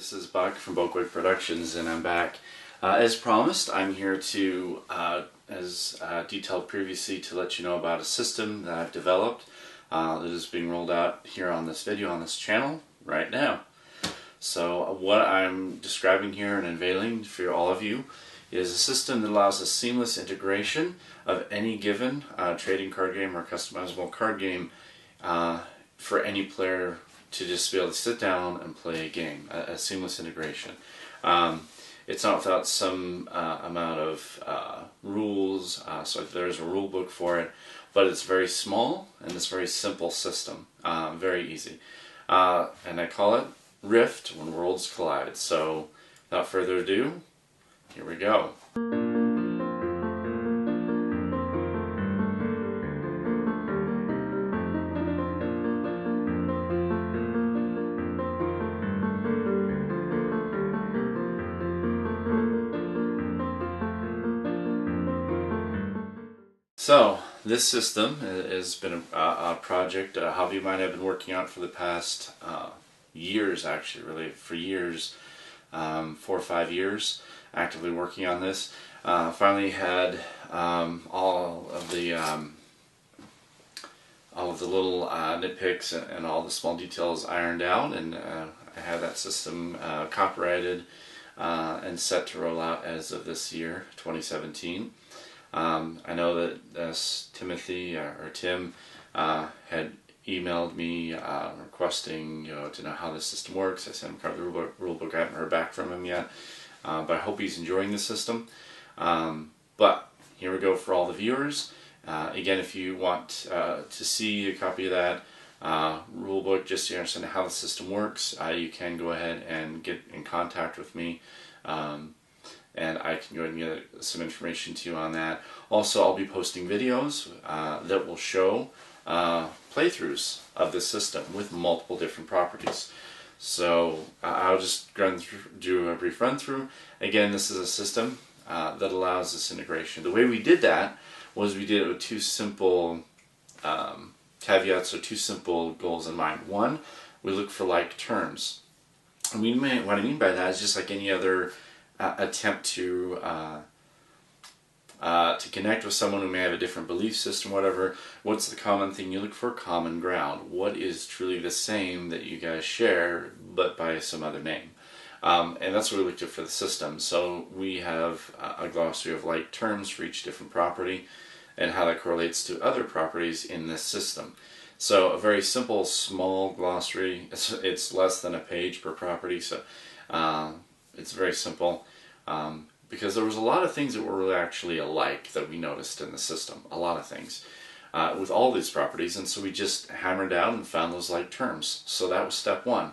This is Buck from Buckwig Productions, and I'm back. As promised, I'm here to, as detailed previously, to let you know about a system that I've developed that is being rolled out here on this video, on this channel, right now. So what I'm describing here and unveiling for all of you is a system that allows a seamless integration of any given trading card game or customizable card game for any player to just be able to sit down and play a game, a seamless integration. It's not without some amount of rules, so there's a rule book for it, but it's very small and it's a very simple system, very easy. And I call it Rift When Worlds Collide. So without further ado, here we go. So this system has been a project, a hobby of mine I've been working on for the past years, actually, really for years, 4 or 5 years, actively working on this. Finally had all of the little nitpicks and all the small details ironed out, and I have that system copyrighted and set to roll out as of this year, 2017. I know that Timothy or Tim had emailed me requesting, to know how the system works. I sent him the rule book. I haven't heard back from him yet, but I hope he's enjoying the system. But here we go for all the viewers. Again, if you want to see a copy of that rule book, just to understand how the system works, you can go ahead and get in contact with me. And I can go ahead and get some information to you on that. Also, I'll be posting videos that will show playthroughs of this system with multiple different properties. So I'll just do a brief run through. Again, this is a system that allows this integration. The way we did that was we did it with two simple caveats, or two simple goals in mind. One, we look for like terms. And what I mean by that is just like any other attempt to connect with someone who may have a different belief system, whatever. What's the common thing? You look for common ground. What is truly the same that you guys share, but by some other name? And that's what we looked at for the system. So we have a glossary of like terms for each different property and how that correlates to other properties in this system. So a very simple, small glossary. It's less than a page per property, so it's very simple, because there was a lot of things that were really actually alike that we noticed in the system. A lot of things with all these properties, and so we just hammered out and found those like terms. So that was step one,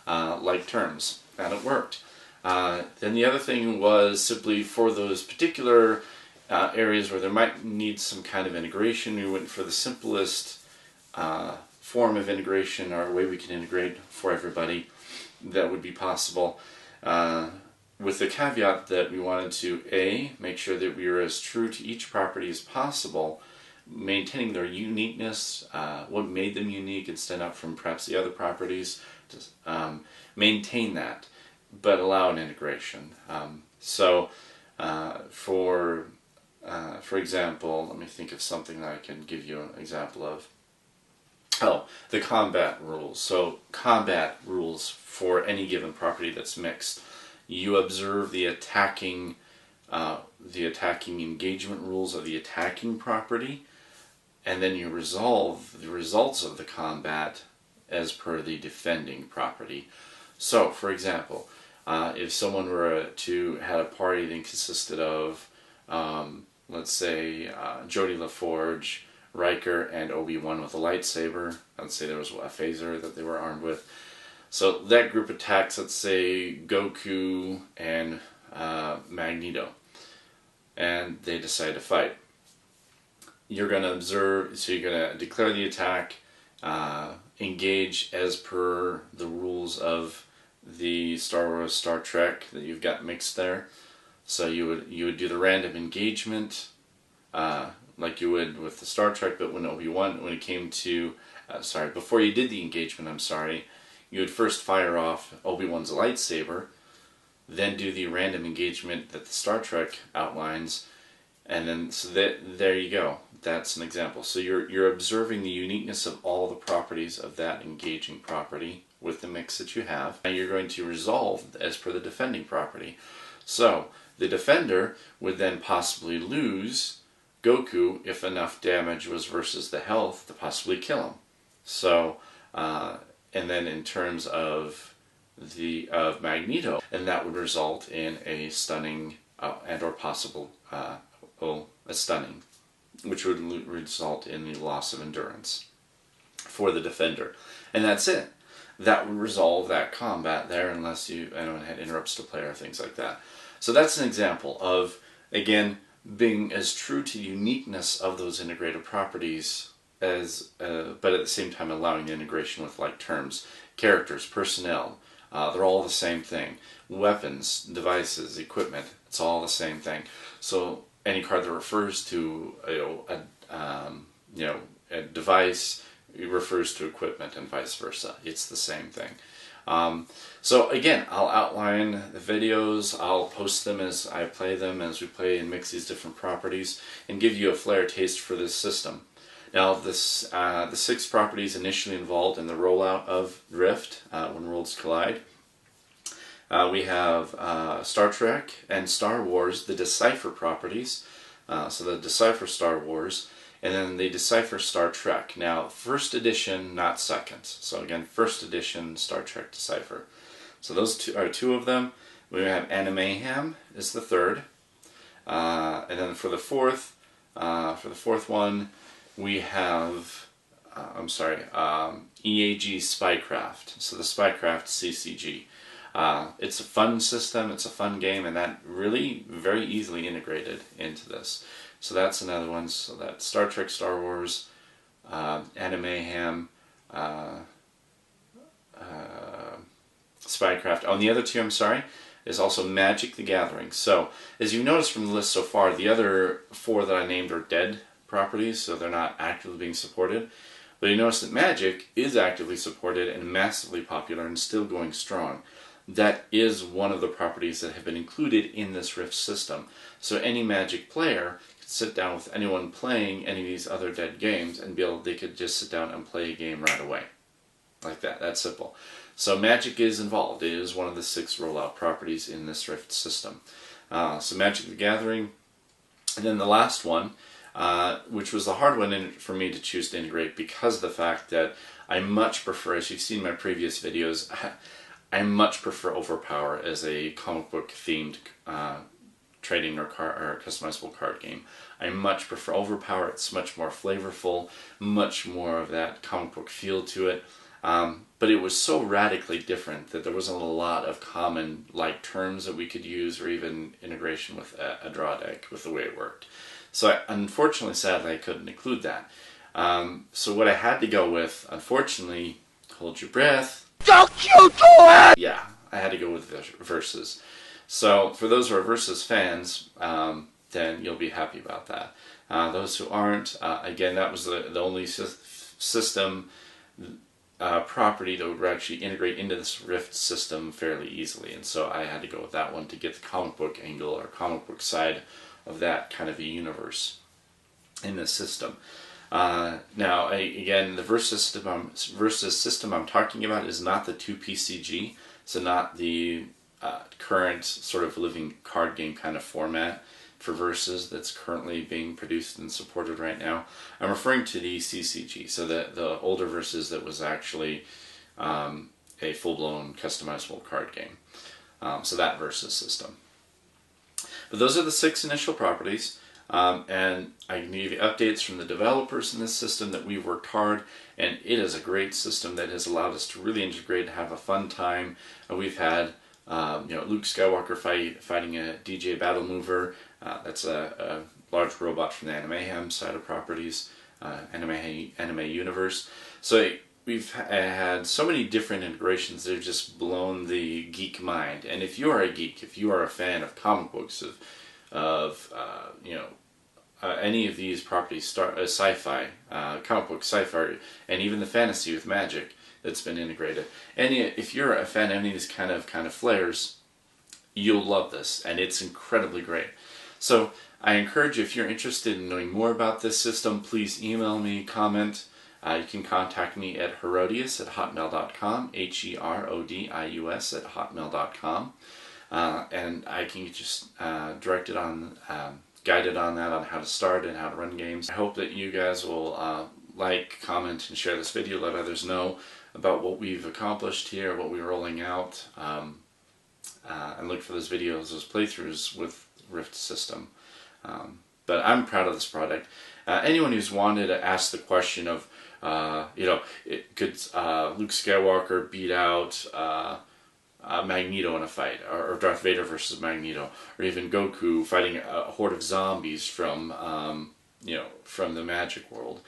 like terms, and it worked. Then the other thing was simply for those particular areas where there might need some kind of integration, we went for the simplest form of integration, or a way we can integrate for everybody that would be possible. With the caveat that we wanted to make sure that we were as true to each property as possible, maintaining their uniqueness, what made them unique and stand out from perhaps the other properties, to maintain that, but allow an integration. For example, let me think of something that I can give you an example of. Oh, the combat rules. So combat rules for any given property that's mixed. You observe the attacking engagement rules of the attacking property, and then you resolve the results of the combat as per the defending property. So, for example, if someone were to had a party that consisted of, let's say, Jodie LaForge, Riker, and Obi-Wan with a lightsaber. Let's say there was a phaser that they were armed with. So that group attacks, let's say, Goku and Magneto, and they decide to fight. You're going to observe, so you're going to declare the attack, engage as per the rules of the Star Wars, Star Trek that you've got mixed there. So you would do the random engagement, like you would with the Star Trek, but when it came to, before you did the engagement, you would first fire off Obi-Wan's lightsaber, then do the random engagement that the Star Trek outlines, and then so that there you go. That's an example. So you're observing the uniqueness of all the properties of that engaging property with the mix that you have. And you're going to resolve as per the defending property. So the defender would then possibly lose Goku if enough damage was versus the health to possibly kill him. So and then in terms of Magneto, and that would result in a stunning and or possible a stunning, which would result in the loss of endurance for the defender, and that's it. That would resolve that combat there, unless anyone had interrupts to play or things like that. So that's an example of, again, being as true to the uniqueness of those integrated properties as, but at the same time allowing the integration with like terms, characters, personnel. They're all the same thing. Weapons, devices, equipment, it's all the same thing. So any card that refers to a device, it refers to equipment and vice versa. It's the same thing. So again, I'll outline the videos, I'll post them as I play them, as we play and mix these different properties, and give you a flare taste for this system. Now, the 6 properties initially involved in the rollout of Rift, when worlds collide. We have Star Trek and Star Wars, the Decipher properties. So the Decipher Star Wars, and then they Decipher Star Trek. Now, first edition, not second. So again, first edition Star Trek Decipher. So those are 2 of them. We have Animayhem is the 3rd. And then for the fourth one, we have, EAG Spycraft. So the Spycraft CCG. It's a fun system, it's a fun game, and that really very easily integrated into this. So that's another one. So that's Star Trek, Star Wars, Animayhem, Spycraft. On the other 2, I'm sorry, is also Magic the Gathering. So, as you noticed from the list so far, the other 4 that I named are dead properties, so they're not actively being supported. But you notice that Magic is actively supported and massively popular and still going strong. That is one of the properties that have been included in this Rift system. So any Magic player could sit down with anyone playing any of these other dead games and they could just sit down and play a game right away. Like that, that's simple. So Magic is involved. It is one of the 6 rollout properties in this Rift system. So Magic the Gathering, and then the last one, which was the hard one for me to choose to integrate because of the fact that I much prefer, as you've seen in my previous videos, I much prefer Overpower as a comic book themed trading or customizable card game. I much prefer Overpower. It's much more flavorful, much more of that comic book feel to it. But it was so radically different that there wasn't a lot of common like terms that we could use, or even integration with a draw deck with the way it worked. So unfortunately, sadly, I couldn't include that. So what I had to go with, unfortunately, hold your breath. Don't you do it! Yeah, I had to go with Versus. So for those who are Versus fans, then you'll be happy about that. Those who aren't, again, that was the only system property that would actually integrate into this Rift system fairly easily, and so I had to go with that one to get the comic book angle or comic book side of that kind of a universe in this system. Now, again, the Versus system I'm talking about is not the 2PCG, so not the current sort of living card game kind of format for Versus that's currently being produced and supported right now. I'm referring to the CCG, so the older Versus that was actually a full-blown customizable card game. So that Versus system. But those are the 6 initial properties. And I can give you updates from the developers in this system that we've worked hard, and it is a great system that has allowed us to really integrate and have a fun time. We've had Luke Skywalker fighting a DJ Battle Mover. That's a large robot from the Animayhem side of properties, anime universe. So we've had so many different integrations that have just blown the geek mind. And if you are a geek, if you are a fan of comic books, of any of these properties, sci-fi, comic book, sci-fi, and even the fantasy with Magic, that's been integrated. And if you're a fan of any of these kind of flares, you'll love this, and it's incredibly great. So I encourage you, if you're interested in knowing more about this system, please email me, comment. You can contact me at herodius@hotmail.com, HERODIUS@hotmail.com, and I can get you directed on, guided on that, on how to start and how to run games. I hope that you guys will like, comment, and share this video. Let others know about what we've accomplished here, what we're rolling out, and look for those videos, those playthroughs with Rift system. But I'm proud of this product. Anyone who's wanted to ask the question of, could Luke Skywalker beat out Magneto in a fight, or Darth Vader versus Magneto, or even Goku fighting a horde of zombies from from the magic world.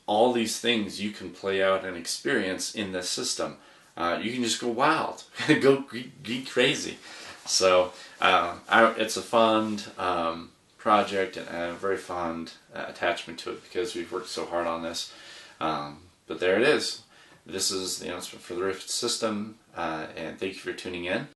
All these things you can play out and experience in this system. You can just go wild, go geek crazy. So it's a fun project, and a very fond attachment to it because we've worked so hard on this. But there it is. This is the announcement for the Rift system, and thank you for tuning in.